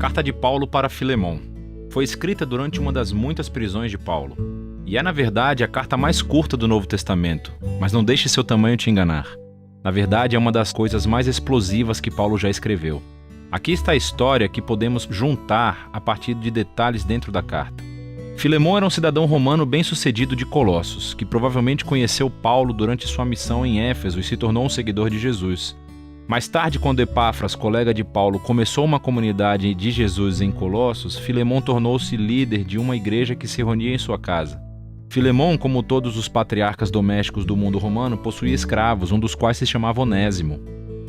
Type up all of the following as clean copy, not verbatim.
Carta de Paulo para Filemon. Foi escrita durante uma das muitas prisões de Paulo. E é, na verdade, a carta mais curta do Novo Testamento, mas não deixe seu tamanho te enganar. Na verdade, é uma das coisas mais explosivas que Paulo já escreveu. Aqui está a história que podemos juntar a partir de detalhes dentro da carta. Filemon era um cidadão romano bem-sucedido de Colossos, que provavelmente conheceu Paulo durante sua missão em Éfeso e se tornou um seguidor de Jesus. Mais tarde, quando Epáfras, colega de Paulo, começou uma comunidade de Jesus em Colossos, Filemon tornou-se líder de uma igreja que se reunia em sua casa. Filemon, como todos os patriarcas domésticos do mundo romano, possuía escravos, um dos quais se chamava Onésimo.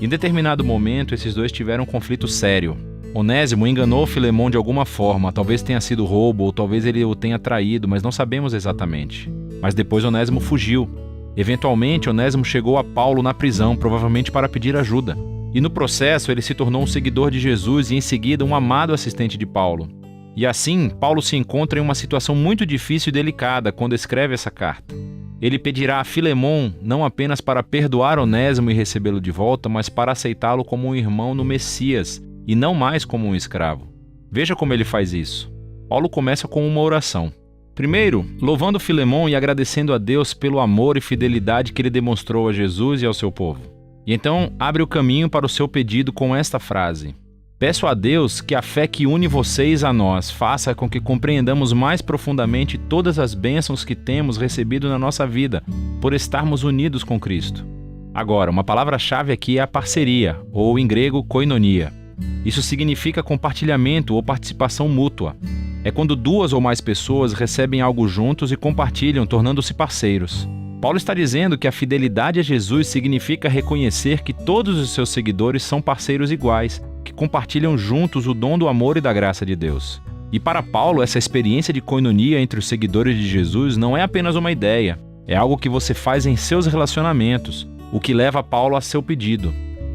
Em determinado momento, esses dois tiveram um conflito sério. Onésimo enganou Filemon de alguma forma, talvez tenha sido roubo ou talvez ele o tenha traído, mas não sabemos exatamente. Mas depois Onésimo fugiu. Eventualmente, Onésimo chegou a Paulo na prisão, provavelmente para pedir ajuda. E no processo, ele se tornou um seguidor de Jesus e em seguida um amado assistente de Paulo. E assim, Paulo se encontra em uma situação muito difícil e delicada quando escreve essa carta. Ele pedirá a Filemon não apenas para perdoar Onésimo e recebê-lo de volta, mas para aceitá-lo como um irmão no Messias e não mais como um escravo. Veja como ele faz isso. Paulo começa com uma oração. Primeiro, louvando Filemon e agradecendo a Deus pelo amor e fidelidade que ele demonstrou a Jesus e ao seu povo. E então abre o caminho para o seu pedido com esta frase: peço a Deus que a fé que une vocês a nós faça com que compreendamos mais profundamente todas as bênçãos que temos recebido na nossa vida, por estarmos unidos com Cristo. Agora, uma palavra-chave aqui é a parceria, ou em grego, koinonia. Isso significa compartilhamento ou participação mútua. É quando duas ou mais pessoas recebem algo juntos e compartilham, tornando-se parceiros. Paulo está dizendo que a fidelidade a Jesus significa reconhecer que todos os seus seguidores são parceiros iguais, que compartilham juntos o dom do amor e da graça de Deus. E para Paulo, essa experiência de koinonia entre os seguidores de Jesus não é apenas uma ideia, é algo que você faz em seus relacionamentos, o que leva Paulo a seu pedido.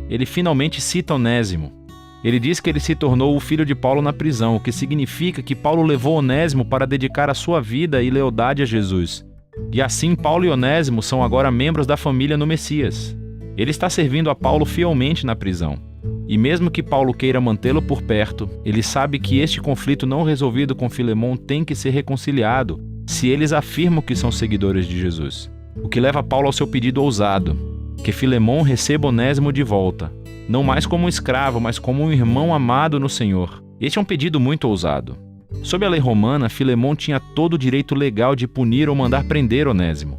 Ele finalmente cita Onésimo. Ele diz que ele se tornou o filho de Paulo na prisão, o que significa que Paulo levou Onésimo para dedicar a sua vida e lealdade a Jesus. E assim, Paulo e Onésimo são agora membros da família no Messias. Ele está servindo a Paulo fielmente na prisão. E mesmo que Paulo queira mantê-lo por perto, ele sabe que este conflito não resolvido com Filemon tem que ser reconciliado se eles afirmam que são seguidores de Jesus. O que leva Paulo ao seu pedido ousado, que Filemon receba Onésimo de volta, não mais como um escravo, mas como um irmão amado no Senhor. Este é um pedido muito ousado. Sob a lei romana, Filemon tinha todo o direito legal de punir ou mandar prender Onésimo.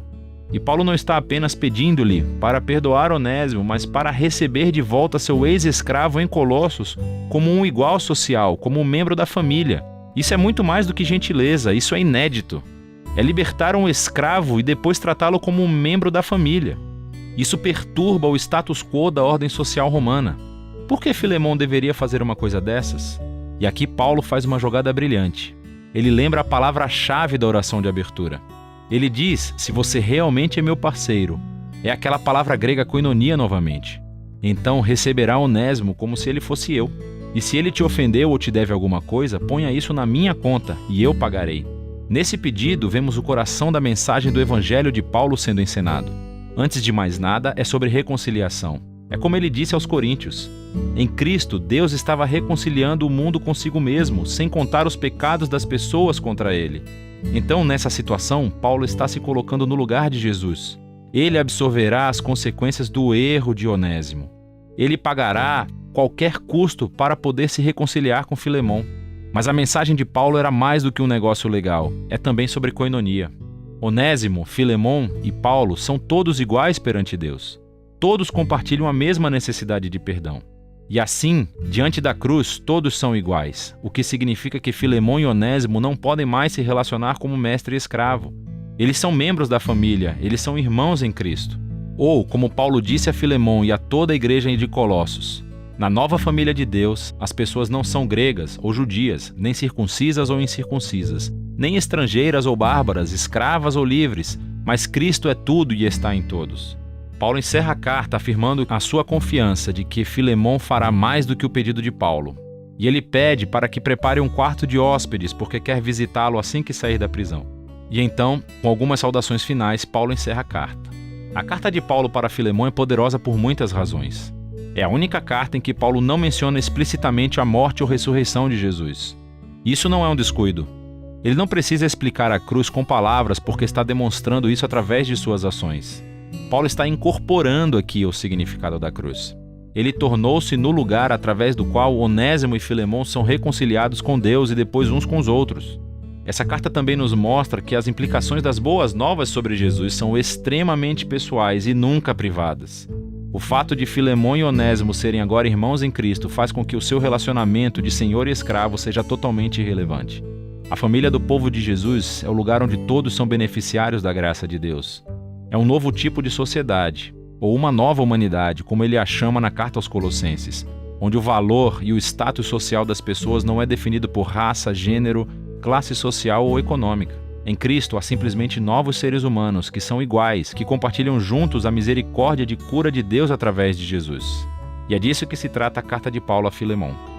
E Paulo não está apenas pedindo-lhe para perdoar Onésimo, mas para receber de volta seu ex-escravo em Colossos como um igual social, como um membro da família. Isso é muito mais do que gentileza, isso é inédito. É libertar um escravo e depois tratá-lo como um membro da família. Isso perturba o status quo da ordem social romana. Por que Filemon deveria fazer uma coisa dessas? E aqui Paulo faz uma jogada brilhante. Ele lembra a palavra-chave da oração de abertura. Ele diz, se você realmente é meu parceiro, é aquela palavra grega koinonia novamente. Então receberá Onésimo como se ele fosse eu. E se ele te ofendeu ou te deve alguma coisa, ponha isso na minha conta e eu pagarei. Nesse pedido, vemos o coração da mensagem do Evangelho de Paulo sendo encenado. Antes de mais nada, é sobre reconciliação. É como ele disse aos Coríntios. Em Cristo, Deus estava reconciliando o mundo consigo mesmo, sem contar os pecados das pessoas contra ele. Então, nessa situação, Paulo está se colocando no lugar de Jesus. Ele absorverá as consequências do erro de Onésimo. Ele pagará qualquer custo para poder se reconciliar com Filemon. Mas a mensagem de Paulo era mais do que um negócio legal. É também sobre koinonia. Onésimo, Filemon e Paulo são todos iguais perante Deus. Todos compartilham a mesma necessidade de perdão. E assim, diante da cruz, todos são iguais, o que significa que Filemon e Onésimo não podem mais se relacionar como mestre e escravo. Eles são membros da família, eles são irmãos em Cristo. Ou, como Paulo disse a Filemon e a toda a igreja de Colossos, na nova família de Deus, as pessoas não são gregas ou judias, nem circuncisas ou incircuncisas, nem estrangeiras ou bárbaras, escravas ou livres, mas Cristo é tudo e está em todos. Paulo encerra a carta afirmando a sua confiança de que Filemon fará mais do que o pedido de Paulo. E ele pede para que prepare um quarto de hóspedes porque quer visitá-lo assim que sair da prisão. E então, com algumas saudações finais, Paulo encerra a carta. A carta de Paulo para Filemon é poderosa por muitas razões. É a única carta em que Paulo não menciona explicitamente a morte ou ressurreição de Jesus. Isso não é um descuido. Ele não precisa explicar a cruz com palavras porque está demonstrando isso através de suas ações. Paulo está incorporando aqui o significado da cruz. Ele tornou-se no lugar através do qual Onésimo e Filemão são reconciliados com Deus e depois uns com os outros. Essa carta também nos mostra que as implicações das boas novas sobre Jesus são extremamente pessoais e nunca privadas. O fato de Filemão e Onésimo serem agora irmãos em Cristo faz com que o seu relacionamento de senhor e escravo seja totalmente irrelevante. A família do povo de Jesus é o lugar onde todos são beneficiários da graça de Deus. É um novo tipo de sociedade, ou uma nova humanidade, como ele a chama na carta aos Colossenses, onde o valor e o status social das pessoas não é definido por raça, gênero, classe social ou econômica. Em Cristo há simplesmente novos seres humanos que são iguais, que compartilham juntos a misericórdia de cura de Deus através de Jesus. E é disso que se trata a carta de Paulo a Filemão.